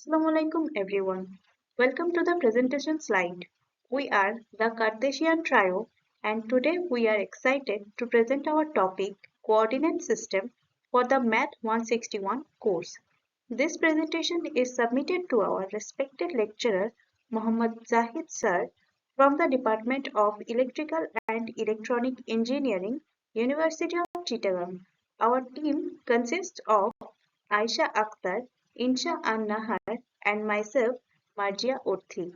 Assalamualaikum everyone. Welcome to the presentation slide. We are the Cartesian trio and today we are excited to present our topic coordinate system for the Math 161 course. This presentation is submitted to our respected lecturer Muhammad Zahid sir from the Department of Electrical and Electronic Engineering, University of Chittagong. Our team consists of Aisha Akhtar, Insha An-Nahar and myself, Marjia Orthi.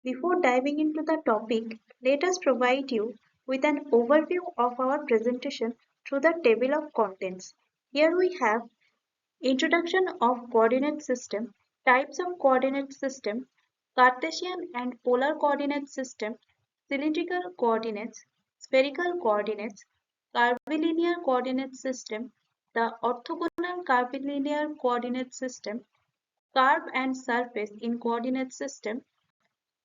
Before diving into the topic, let us provide you with an overview of our presentation through the table of contents. Here we have introduction of coordinate system, types of coordinate system, Cartesian and polar coordinate system, cylindrical coordinates, spherical coordinates, curvilinear coordinate system, the orthogonal curvilinear coordinate system, curve and surface in coordinate system,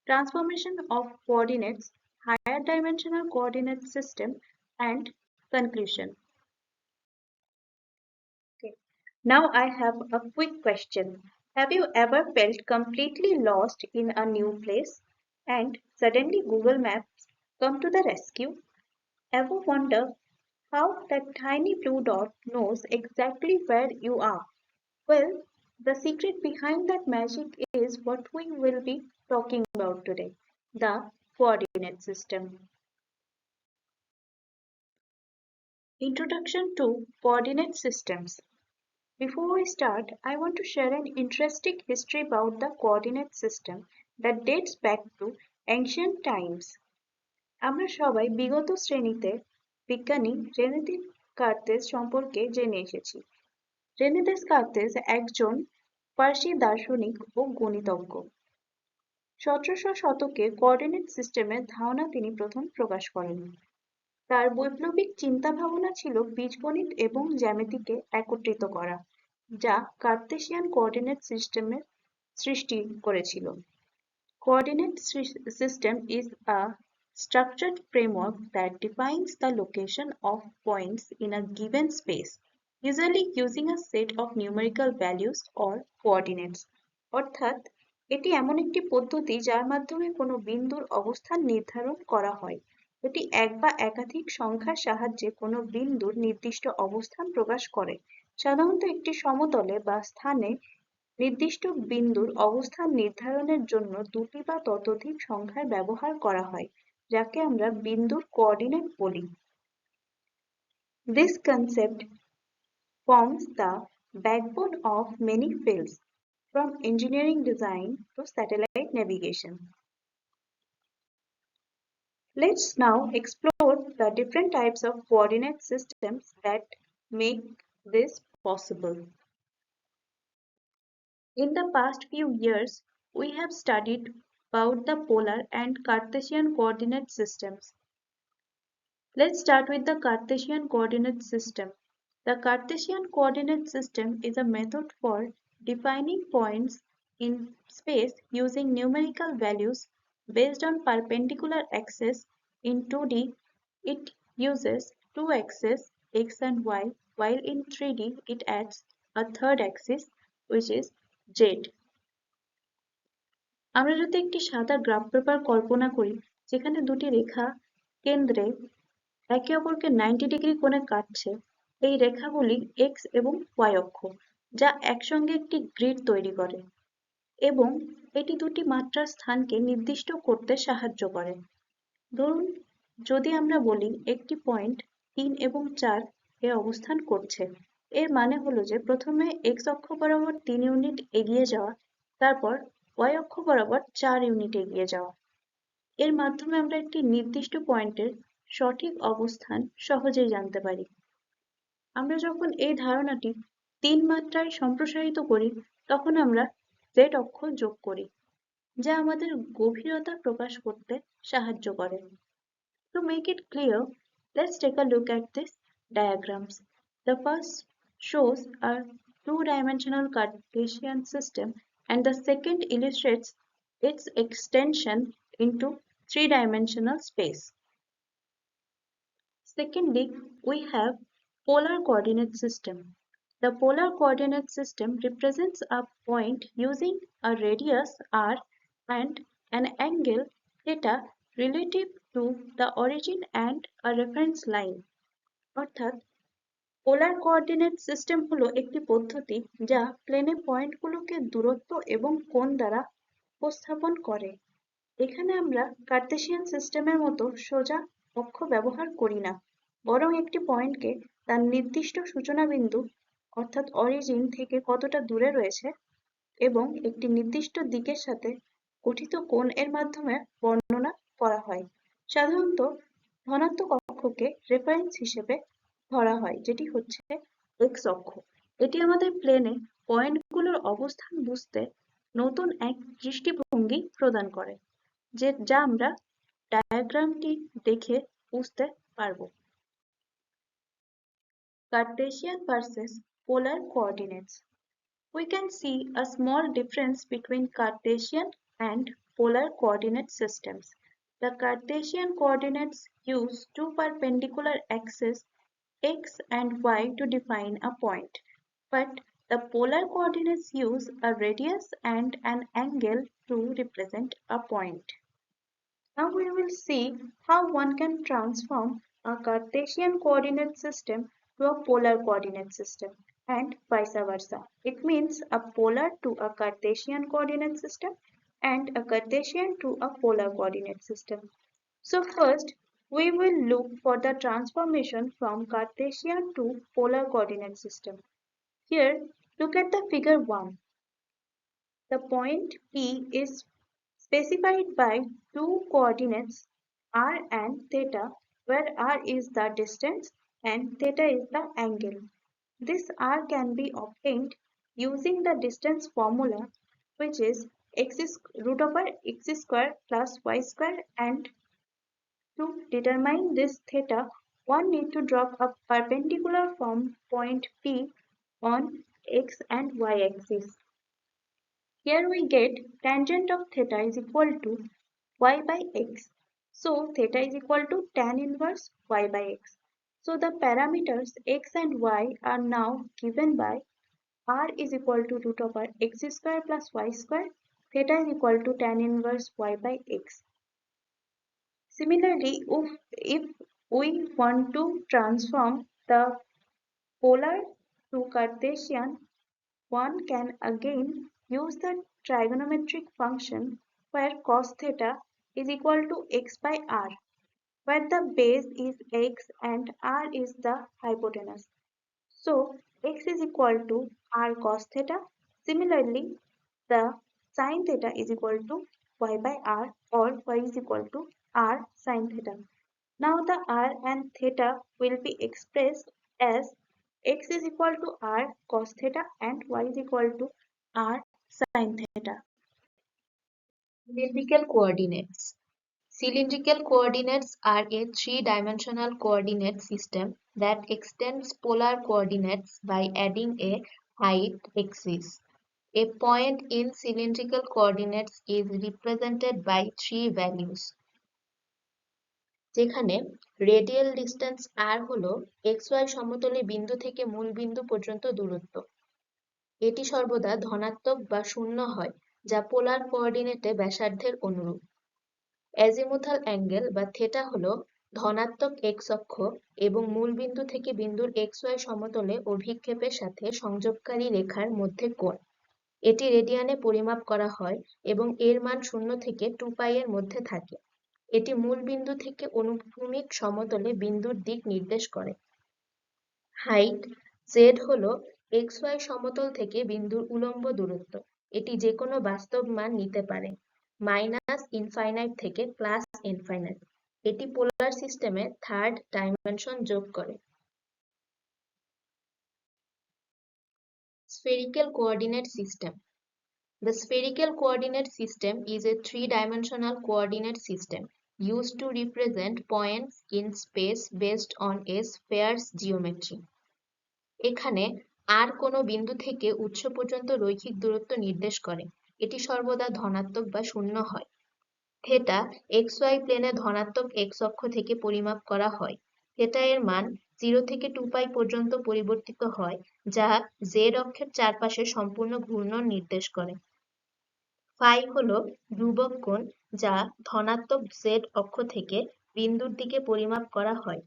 transformation of coordinates, higher dimensional coordinate system, and conclusion. Okay. Now I have a quick question. Have you ever felt completely lost in a new place and suddenly Google Maps come to the rescue? Ever wonder how that tiny blue dot knows exactly where you are? Well, the secret behind that magic is what we will be talking about today, the coordinate system. Introduction to coordinate systems. Before we start, I want to share an interesting history about the coordinate system that dates back to ancient times. আমরা সবাই বিগত শ্রেণীতে বিজ্ঞানী Rene দেকার্তেস সম্পর্কে জেনে এসেছি। Rene দেকার্তেস একজন ফার্সি দার্শনিক ও গণিতজ্ঞ। 1700 শতকে কোঅর্ডিনেট সিস্টেমের ধারণা তিনি প্রথম প্রকাশ করেন। তার বৈপ্লবিক চিন্তাভাবনা ছিল বীজগণিত এবং জ্যামিতিকে একত্রিত করা, যা কার্তেশিয়ান কোঅর্ডিনেট সিস্টেমের সৃষ্টি করেছিল। Coordinate system is a structured framework that defines the location of points in a given space, usually using a set of numerical values or coordinates. অর্থাৎ এটি এমন একটি পদ্ধতি যার মাধ্যমে কোনো বিন্দুর অবস্থান নির্ধারণ করা হয়। এটি এক বা একাধিক সংখ্যার সাহায্যে কোনো বিন্দুর নির্দিষ্ট অবস্থান প্রকাশ করে। সাধারণত একটি সমতলে বা স্থানে নির্দিষ্ট বিন্দুর অবস্থান নির্ধারণের জন্য দুটি বা ততোধিক সংখ্যার ব্যবহার করা হয়, যাকে আমরা বিন্দুর কোঅর্ডিনেট বলি। This concept forms the backbone of many fields, from engineering design to satellite navigation. Let's now explore the different types of coordinate systems that make this possible. In the past few years, we have studied about the polar and Cartesian coordinate systems. Let's start with the Cartesian coordinate system. The Cartesian coordinate system is a method for defining points in space using numerical values based on perpendicular axes. In 2D, it uses two axes x and y, while in 3D it adds a third axis which is z. আমরা যদি একটি সাদা graph paper কল্পনা করি যেখানে দুটি রেখা কেন্দ্রে একে অপরকে 90 ডিগ্রি কোণে কাটছে, এই রেখাগুলি x এবং y অক্ষ, যা একসঙ্গে একটি গ্রিড তৈরি করে এবং এটি দুটি মাত্রার স্থানকে নির্দিষ্ট করতে সাহায্য করে। ধরুন, যদি আমরা বলি একটি পয়েন্ট 3 এবং 4 এ অবস্থান করছে, এর মানে হলো যে প্রথমে x অক্ষ বরাবর 3 ইউনিট এগিয়ে যাওয়া, তারপর y অক্ষ বরাবর 4 ইউনিট এগিয়ে যাওয়া। এর মাধ্যমে আমরা একটি নির্দিষ্ট পয়েন্টের সঠিক অবস্থান সহজেই জানতে পারি। আমরা যখন এই ধারণাটি 3 মাত্রায় সম্প্রসারিত করি তখন আমরা z অক্ষ যোগ করি, যা আমাদের গভীরতা প্রকাশ করতে সাহায্য করে। To make it clear, let's take a look at these diagrams. The first shows a two-dimensional Cartesian system and the second illustrates its extension into three-dimensional space. Secondly, we have polar coordinate system. The polar coordinate system represents a point using a radius r and an angle theta relative to the origin and a reference line. অর্থাৎ polar coordinate system হলো একটি পদ্ধতি যা প্লেনে পয়েন্টগুলোকে দূরত্ব এবং কোণ দ্বারা উপস্থাপন করে। এখানে আমরা কার্তেশিয়ান সিস্টেমের মতো সোজা অক্ষ ব্যবহার করি না, বরং একটি পয়েন্টকে তার নির্দিষ্ট সূচনা বিন্দু অর্থাৎ অরিজিন থেকে কতটা দূরে রয়েছে এবং একটি নির্দিষ্ট দিকের সাথে গঠিত কোণ এর মাধ্যমে বর্ণনা করা হয়। সাধারণত ধনাত্মক অক্ষকে রেফারেন্স হিসেবে ধরা হয়, যেটি হচ্ছে এক্স অক্ষ। এটি আমাদের প্লেনে পয়েন্টগুলোর অবস্থান বুঝতে নতুন এক দৃষ্টিভঙ্গি প্রদান করে, যা আমরা ডায়াগ্রামটি দেখে বুঝতে পারব। Cartesian versus polar coordinates. We can see a small difference between Cartesian and polar coordinate systems. The Cartesian coordinates use two perpendicular axes x and y to define a point, but the polar coordinates use a radius and an angle to represent a point. Now we will see how one can transform a Cartesian coordinate system to a polar coordinate system and vice versa. It means a polar to a Cartesian coordinate system and a Cartesian to a polar coordinate system. So first, we will look for the transformation from Cartesian to polar coordinate system. Here, look at the figure 1. The point P is specified by two coordinates r and theta, where r is the distance and theta is the angle. This r can be obtained using the distance formula, which is root over x square plus y square, and to determine this theta, one need to draw a perpendicular from point P on x and y axis. Here we get tangent of theta is equal to y by x. So theta is equal to tan inverse y by x. So the parameters x and y are now given by r is equal to root over x square plus y square, theta is equal to tan inverse y by x. Similarly, if we want to transform the polar to Cartesian, one can again use the trigonometric function where cos theta is equal to x by r, where the base is x and r is the hypotenuse. So x is equal to r cos theta. Similarly, the sin theta is equal to y by r, or y is equal to r sin theta. Now the r and theta will be expressed as x is equal to r cos theta and y is equal to r sin theta. Cylindrical coordinates. Cylindrical coordinates are a three-dimensional coordinate system that extends polar coordinates by adding a height axis. A point in cylindrical coordinates is represented by three values. যেখানে radial distance r হলো xy সমতলে বিন্দু থেকে মূল বিন্দু পর্যন্ত দূরত্ব। এটি সর্বদা ধনাত্মক বা শূন্য হয়, যা পোলার কোঅর্ডিনেটে ব্যাসার্ধের অনুরূপ। অ্যাজিমুথাল অ্যাঙ্গেল বা থেটা হলো ধনাত্মক এক্স অক্ষ এবং মূল বিন্দু থেকে বিন্দুর xy সমতলে অভিক্ষেপের সাথে সংযোগকারী রেখার মধ্যে কোণ। এটি রেডিয়ানে পরিমাপ করা হয় এবং এর মান 0 থেকে 2π এর মধ্যে থাকে। এটি মূল বিন্দু থেকে অনুভূমিক সমতলে বিন্দুর দিক নির্দেশ করে। হাইট z হলো xy সমতল থেকে বিন্দুর উলম্ব দূরত্ব। এটি যে কোনো বাস্তব মান নিতে পারে, -ইনফাইনাইট থেকে +ইনফাইনাইট। এটি পোলার সিস্টেমে থার্ড ডাইমেনশন যোগ করে। Spherical coordinate system. The spherical coordinate system is a three-dimensional coordinate system used to represent points in space based on a sphere's geometry. এখানে আর কোনো বিন্দু থেকে উৎস পর্যন্ত রৈখিক দূরত্ব নির্দেশ করে। এটি সর্বদা ধনাত্মক বা শূন্য হয়। থেটা xy প্লেনে ধনাত্মক x অক্ষ থেকে পরিমাপ করা হয়। থেটা এর মান 0 থেকে 2π পর্যন্ত পরিবর্তিত হয়, যা z অক্ষের চারপাশে সম্পূর্ণ ঘূর্ণন নির্দেশ করে। ফাই হলো ধ্রুবক কোণ, যা ধনাত্মক z অক্ষ থেকে বিন্দুর দিকে পরিমাপ করা হয়।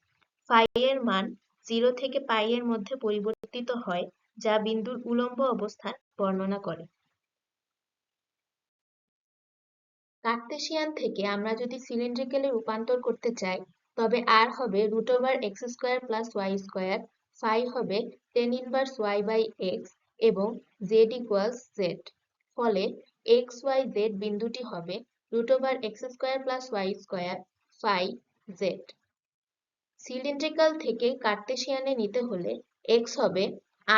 ফাই এর মান 0 থেকে π এর মধ্যে পরিবর্তিত হয়, যা বিন্দুর উলম্ব অবস্থান বর্ণনা করে। কার্তেশিয়ান থেকে আমরা যদি সিলিন্ড্রিক্যালে রূপান্তর করতে চাই, তবে r হবে √x² + y², ফাই হবে tan ইনভার্স y/x এবং z = z। ফলে x y z বিন্দুটি হবে √x² + y² phi z। Cylindrical থেকে কার্তেশিয়ানে নিতে হলে x হবে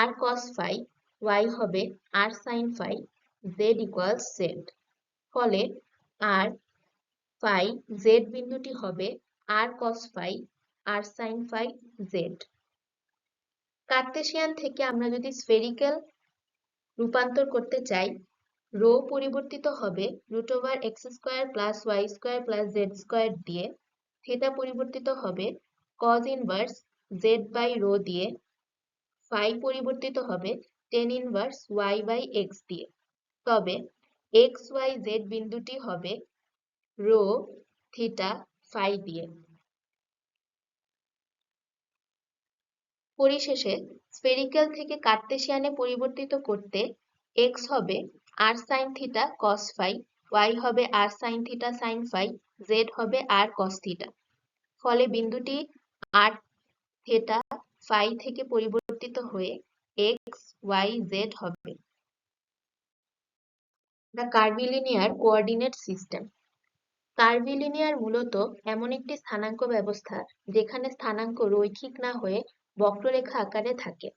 r cos phi, y হবে r sin phi, z = z। ফলে r phi z বিন্দুটি হবে r cos phi, r sin phi, z। Cartesian থেকে আমরা যদি স্ফেরিক্যাল রূপান্তর করতে চাই, রো পরিবর্তিত হবে √x² + y² + z² দিয়ে, থিটা পরিবর্তিত হবে cos ইনভার্স z/রো দিয়ে, ফাই পরিবর্তিত হবে tan ইনভার্স y/x দিয়ে। তবে x y z বিন্দুটি হবে রো থিটা ফাই দিয়ে। পরিশেষে স্ফেরিক্যাল থেকে কার্তেশিয়ানে পরিবর্তিত করতে x হবে r sin theta cos phi, y হবে r sin theta sin phi, z হবে r cos থিটা। ফলে বিন্দুটি r থিটা phi থেকে পরিবর্তিত হয়ে x y z হবে। The curvilinear coordinate system. Curvilinear মূলত এমন একটি স্থানাঙ্ক ব্যবস্থা যেখানে স্থানাঙ্ক রৈখিক না হয়ে বক্ররেখা আকারে থাকে।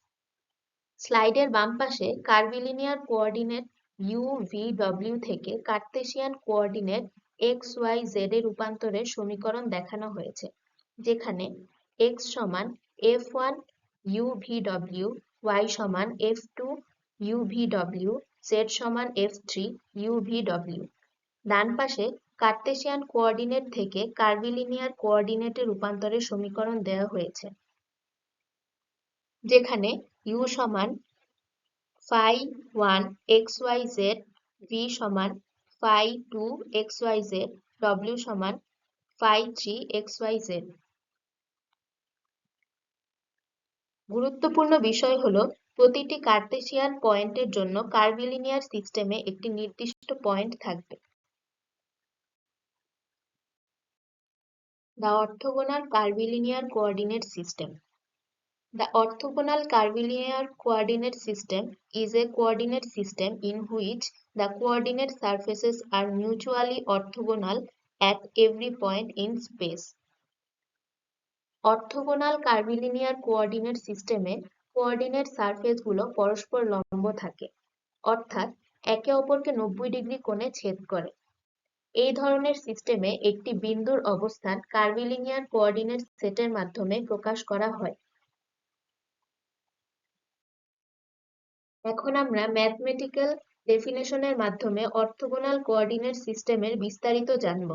স্লাইডের বাম পাশে curvilinear coordinate u v w থেকে Cartesian coordinate x y z এর রূপান্তরের সমীকরণ দেখানো হয়েছে, যেখানে x সমান f1 u v w, y সমান f2 u v w, z সমান f3 u v w। ডান পাশে কার্তেশিয়ান কোঅর্ডিনেট থেকে কার্ভিলিনিয়ার কোঅর্ডিনেটে রূপান্তরের সমীকরণ দেওয়া হয়েছে, যেখানে u সমান phi1 xyz, v সমান phi2 xyz, w সমান phi3 xyz। গুরুত্বপূর্ণ বিষয় হলো প্রতিটি কার্তেশিয়ান পয়েন্টের জন্য কার্ভিলিনিয়ার সিস্টেমে একটি নির্দিষ্ট পয়েন্ট থাকবে। The orthogonal curvilinear coordinate system. The orthogonal curvilinear coordinate system is a coordinate system in which the coordinate surfaces are mutually orthogonal at every point in space. Orthogonal curvilinear coordinate সিস্টেমে coordinate সারফেসগুলো পরস্পর লম্ব থাকে, অর্থাৎ একে অপরকে 90 degree কোণে ছেদ করে। এই ধরনের সিস্টেমে একটি বিন্দুর অবস্থান কার্ভিলিনিয়ার কোঅর্ডিনেট সেটের মাধ্যমে প্রকাশ করা হয়। এখন আমরা ম্যাথমেটিক্যাল ডেফিনেশনের মাধ্যমে অর্থোগোনাল কোঅর্ডিনেট সিস্টেমের বিস্তারিত জানব।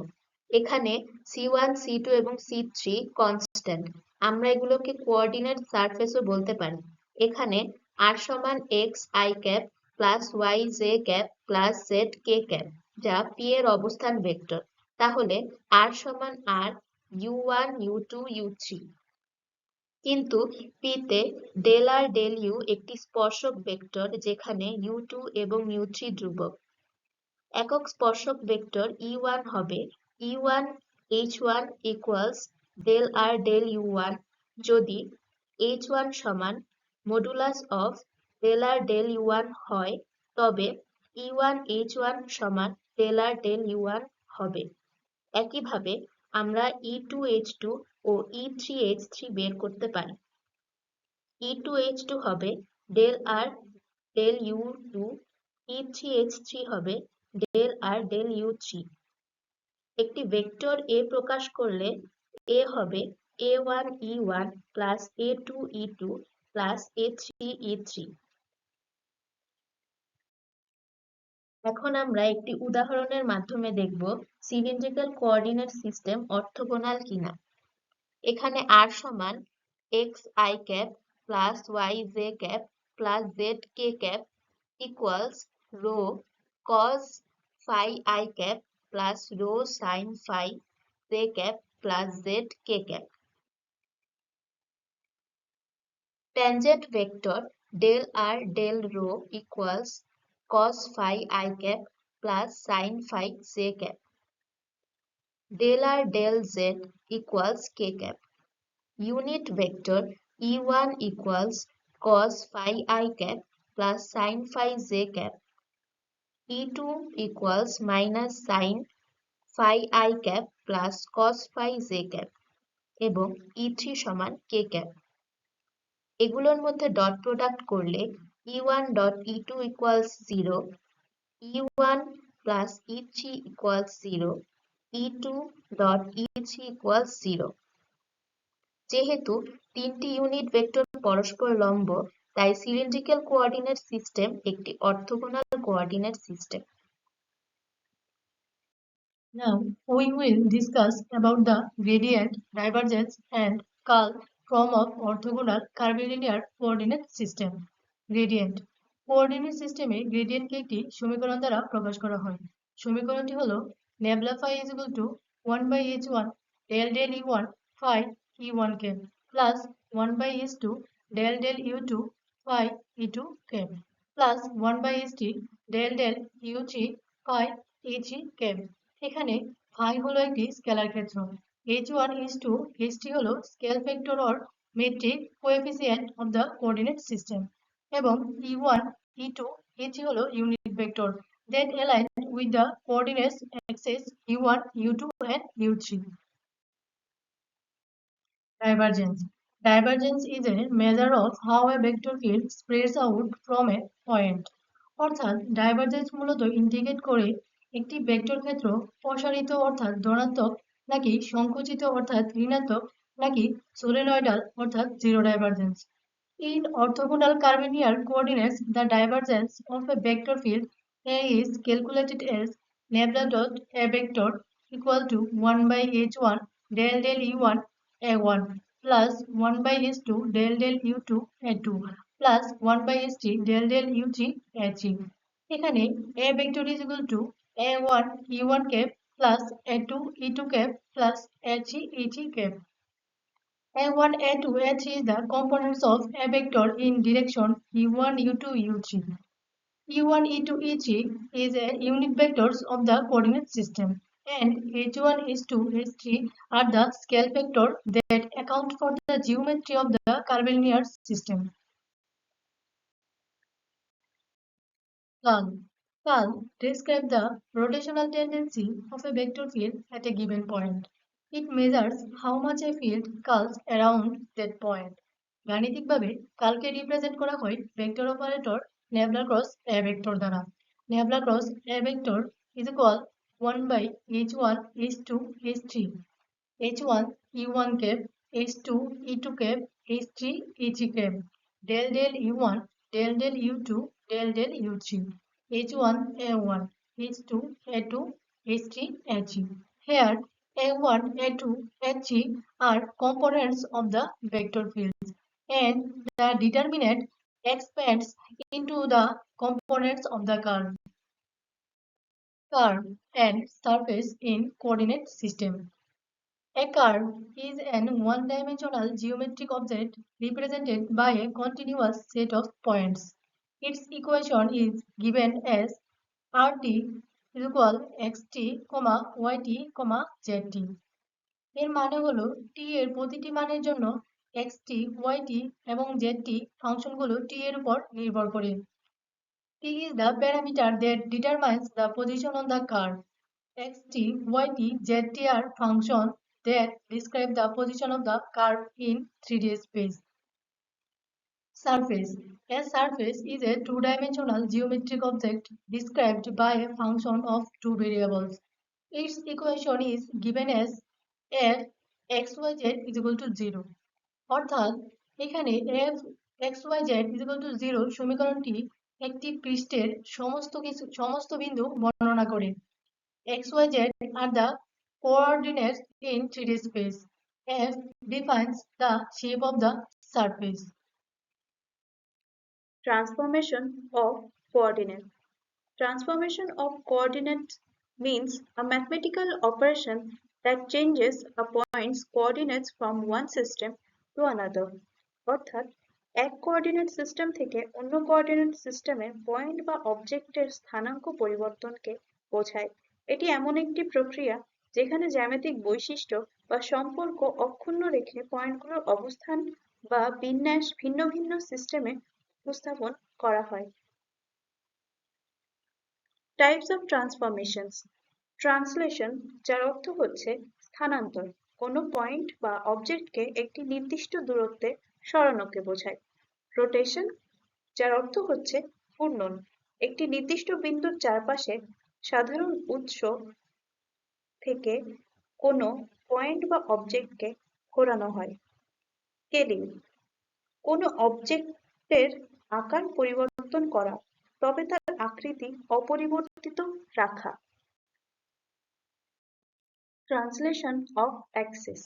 এখানে C1, C2 এবং C3 কনস্ট্যান্ট, আমরা এগুলোকে কোঅর্ডিনেট সারফেসও বলতে পারি। এখানে r সমান x i cap plus y j cap plus z k cap, যা p এর অবস্থান ভেক্টর। তাহলে r সমান r u1 u2 u3। কিন্তু p তে ডেল r ডেল u একটি স্পর্শক ভেক্টর, যেখানে u2 এবং u3 ধ্রুবক। একক স্পর্শক ভেক্টর e1 হবে e1 h1 equals del r del u1 যদি h1 সমান modulus of del r del u1 হয়, তবে e1 h1 সমান ডেল r ডেল u1 হবে। একইভাবে আমরা e2 h2 ও e3 h3 বের করতে পারি। e2 h2 হবে del r del u2, e3 h3 হবে ডেল r ডেল u3। একটি ভেক্টর a প্রকাশ করলে a হবে a1 e1 plus a2 e2 plus a3 e3। এখন আমরা একটি উদাহরণের মাধ্যমে দেখব সিলিন্ড্রিক্যাল কোঅর্ডিনেট সিস্টেম অর্থোগোনাল কিনা। এখানে r সমান xi cap plus yj cap plus zk cap equals rho cos phi I cap plus rho sin phi j cap plus zk cap. Tangent vector del r del rho equals cos phi I cap plus sin phi j cap. Del r del z equals k cap. Unit vector E1 equals cos phi I cap plus sin phi j cap. E2 equals minus sin phi I cap plus cos phi j cap এবং E3 সমান k cap। এগুলোর মধ্যে dot product করলে E1 dot E2 equals 0, E1 plus E3 equals 0, E2 dot E3 equals 0। যেহেতু তিনটি unit vector পরস্পর লম্ব, তাই সিলিন্ড্রিক্যাল কোঅর্ডিনেট সিস্টেম একটি orthogonal coordinate system. Now we will discuss about the gradient, divergence and curl form of orthogonal curvilinear coordinate system. Gradient coordinate সিস্টেমে গ্রেডিয়েন্টকে একটি সমীকরণ দ্বারা প্রকাশ করা হয়। সমীকরণটি হলো nabla phi is equal to 1 by h1 del del e1 phi e1 cap plus 1 by h2 del del u2 phi e2 cap plus 1 by h3 del del u3 phi e3 cap। এখানে phi হলো একটি scalar ক্ষেত্র, h1 h2 h3 হলো scale vector or metric coefficient of the coordinate system এবং e1 e2 e3 হলো unit vector that align with the coordinates axes u1 u2 and u3. Divergence. Divergence is a measure of how a vector field spreads out from a point. অর্থাৎ divergence মূলত indicate করে একটি vector ক্ষেত্র প্রসারিত অর্থাৎ ধনাত্মক নাকি সংকুচিত অর্থাৎ ঋণাত্মক নাকি সলিনয়েডাল অর্থাৎ zero divergence. In orthogonal curvilinear coordinates, the divergence of a vector field A is calculated as nabla dot A vector equal to 1 by h1 del del e1 a1 plus 1 by h2 del del u2 a2 plus 1 by h3 del del u3 a3. এখানে A vector is equal to a1 e1 cap plus a2 e2 cap plus a3 e3 cap. A1, A2, A3 is the components of a vector in direction u1, u2, u3. u1, e2, e3 is a unit vectors of the coordinate system, and h1, h2, h3 are the scale vector that account for the geometry of the curvilinear system. Curl. Curl describes the rotational tendency of a vector field at a given point. It measures how much a field curls around that point. গাণিতিকভাবে কালকে represent করা হয় vector operator nabla cross a vector দ্বারা। nabla cross a vector is equal 1 by h1 h2 h3 h1 e1 cap h2 e2 cap h3 e3 cap del del e1 del del u2 del del u3 h1 a1 h2 a2 h3 h3. Here a1 a2 h3 are components of the vector fields and the determinant expands into the components of the curve. Curve and surface in coordinate system. A curve is an one-dimensional geometric object represented by a continuous set of points. Its equation is given as rt is equal xt, yt, zt. এর মানে হলো t এর প্রতিটি মানের জন্য xt, yt এবং zt ফাংশনগুলো t এর উপর নির্ভর করে। t is the parameter that determines the position on the curve. xt, yt, zt are functions that describe the position of the curve in 3D space. Surface. A surface is a two-dimensional geometric object described by a function of two variables. Its equation is given as f xyz is equal to 0. অর্থাৎ এখানে f xyz is equal to 0 সমীকরণটি একটি পৃষ্ঠের সমস্ত বিন্দু বর্ণনা করে। xyz are the coordinates in 3D space. F defines the shape of the surface. Transformation of coordinates. Transformation of coordinates means a mathematical operation that changes a point's coordinates from one system to another. অর্থাৎ এক coordinate system থেকে অন্য coordinate সিস্টেমে point বা অবজেক্টের স্থানাঙ্ক পরিবর্তনকে বোঝায়। এটি এমন একটি প্রক্রিয়া যেখানে জ্যামিতিক বৈশিষ্ট্য বা সম্পর্ক অক্ষুণ্ণ রেখে পয়েন্টগুলোর অবস্থান বা বিন্যাস ভিন্ন ভিন্ন সিস্টেমে উপস্থাপন করা হয়। Types of transformations. ট্রান্সলেশন, যার অর্থ হচ্ছে স্থানান্তর, কোনো পয়েন্ট বা অবজেক্টকে একটি নির্দিষ্ট দূরত্বে সরানোকে বোঝায়। রোটেশন, যার অর্থ হচ্ছে ঘূর্ণন, একটি নির্দিষ্ট বিন্দুর চারপাশে সাধারণ উৎস থেকে কোনো পয়েন্ট বা অবজেক্টকে ঘোরানো হয়। স্কেলিং, কোনো অবজেক্টের আকার পরিবর্তন করা, তবে তার আকৃতি অপরিবর্তিত রাখা। Translation of axis.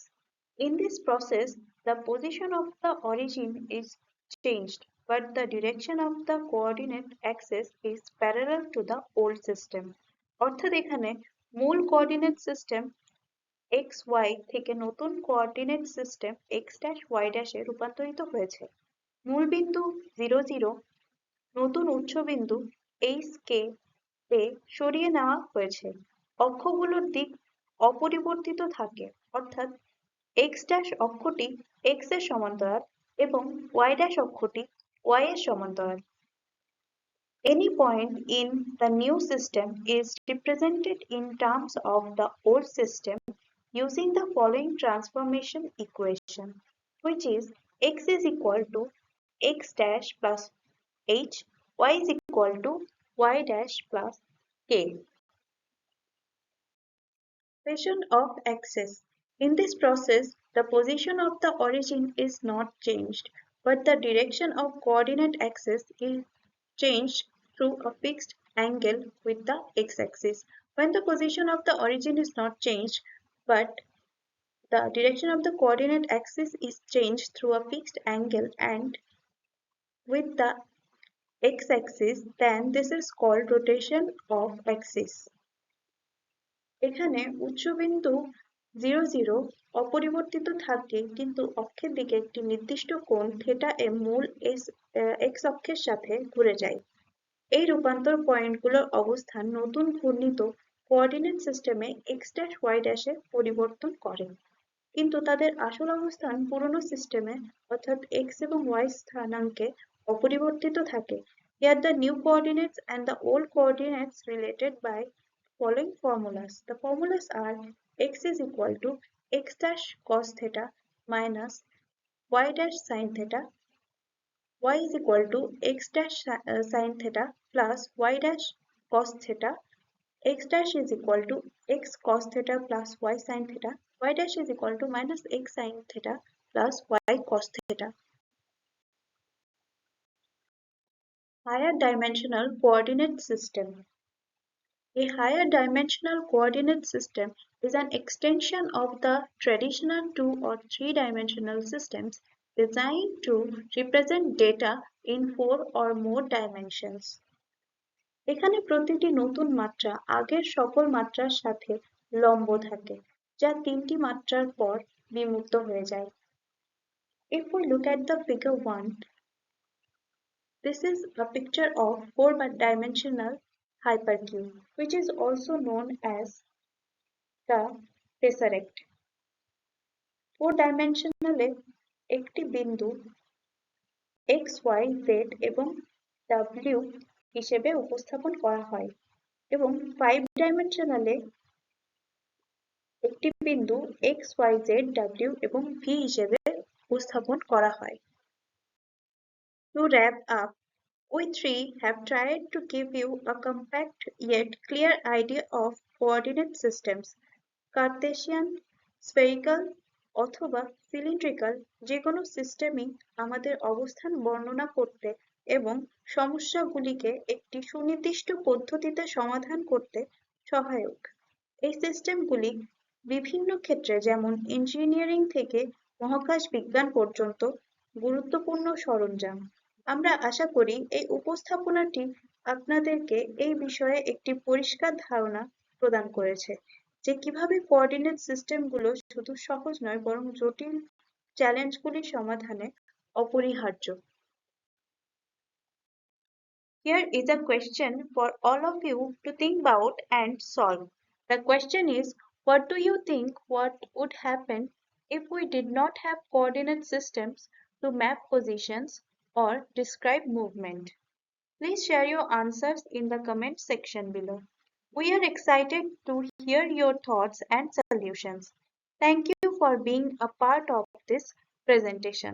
In this process, the position of the origin is changed, but the direction of the coordinate axis is parallel to the old system. অর্থাৎ এখানে মূল কোঅর্ডিনেট সিস্টেম xy থেকে নতুন কোঅর্ডিনেট সিস্টেম x', y' এ রূপান্তরিত হয়েছে। মূল বিন্দু 0, 0 নতুন উৎসবিন্দু কে সরিয়ে নেওয়া হয়েছে। অক্ষগুলোর দিক অপরিবর্তিত থাকে, অর্থাৎ x' অক্ষটি x এর সমান্তরাল এবং y' অক্ষটি y এর সমান্তরাল। Any point in the new system is represented in terms of the old system using the following transformation equation, which is x is equal to x' plus h, y is equal to y' plus k. Translation of axis. In this process, the position of the origin is not changed, but the direction of coordinate axis is changed through a fixed angle with the x-axis. When the position of the origin is not changed, but the direction of the coordinate axis is changed through a fixed angle and with the x-axis, then this is called rotation of axis. এখানে উৎসবিন্দু 0, 0 অপরিবর্তিত থাকে, কিন্তু অক্ষের দিকে একটি নির্দিষ্ট কোণ theta এর মূল এক্স অক্ষের সাথে ঘুরে যায়। এই রূপান্তর পয়েন্টগুলোর অবস্থান নতুন ঘূর্ণিত কোঅর্ডিনেট সিস্টেমে x', y' এ পরিবর্তন করে, কিন্তু তাদের আসল অবস্থান পুরনো সিস্টেমে অর্থাৎ x এবং y স্থানাঙ্কে অপরিবর্তিত থাকে। Here the new coordinates and the old coordinates related by following formulas. The formulas are x is equal to x' cos theta minus y' sin theta, y is equal to x' sin theta plus y' cos theta, x' is equal to x cos theta plus y sin theta, y' is equal to minus x sin theta plus y cos theta. Higher dimensional coordinate system. A higher dimensional coordinate system is an extension of the traditional 2 or 3-dimensional systems designed to represent data in 4 or more dimensions. এখানে প্রতিটি নতুন মাত্রা আগের সকল মাত্রার সাথে লম্ব থাকে, যা 3টি মাত্রার পর বিমূর্ত হয়ে যায়। If we look at the figure 1, this is a picture of 4-dimensional hypercube, which is also known as the tesseract. 4-dimensional একটি বিন্দু x, y, z এবং w হিসেবে উপস্থাপন করা হয়, এবং 5-dimensional একটি বিন্দু x, y, z, w এবং v হিসেবে উপস্থাপন করা হয়। To wrap up, we three have tried to give you a compact yet clear idea of coordinate systems. Cartesian, spherical অথবা cylindrical যে কোনো সিস্টেমই আমাদের অবস্থান বর্ণনা করতে এবং সমস্যাগুলিকে একটি সুনির্দিষ্ট পদ্ধতিতে সমাধান করতে সহায়ক। এই সিস্টেমগুলি বিভিন্ন ক্ষেত্রে যেমন ইঞ্জিনিয়ারিং থেকে মহাকাশ বিজ্ঞান পর্যন্ত গুরুত্বপূর্ণ সরঞ্জাম। আমরা আশা করি এই উপস্থাপনাটি আপনাদেরকে এই বিষয়ে একটি পরিষ্কার ধারণা প্রদান করেছে যে কিভাবে কোঅর্ডিনেট সিস্টেমগুলো শুধু সহজ নয় বরং জটিল চ্যালেঞ্জগুলি সমাধানে অপরিহার্য। Here is a question for all of you to think about and solve. The question is, what do you think what would happen if we did not have coordinate systems to map positions or describe movement? Please share your answers in the comment section below. We are excited to hear your thoughts and solutions. Thank you for being a part of this presentation.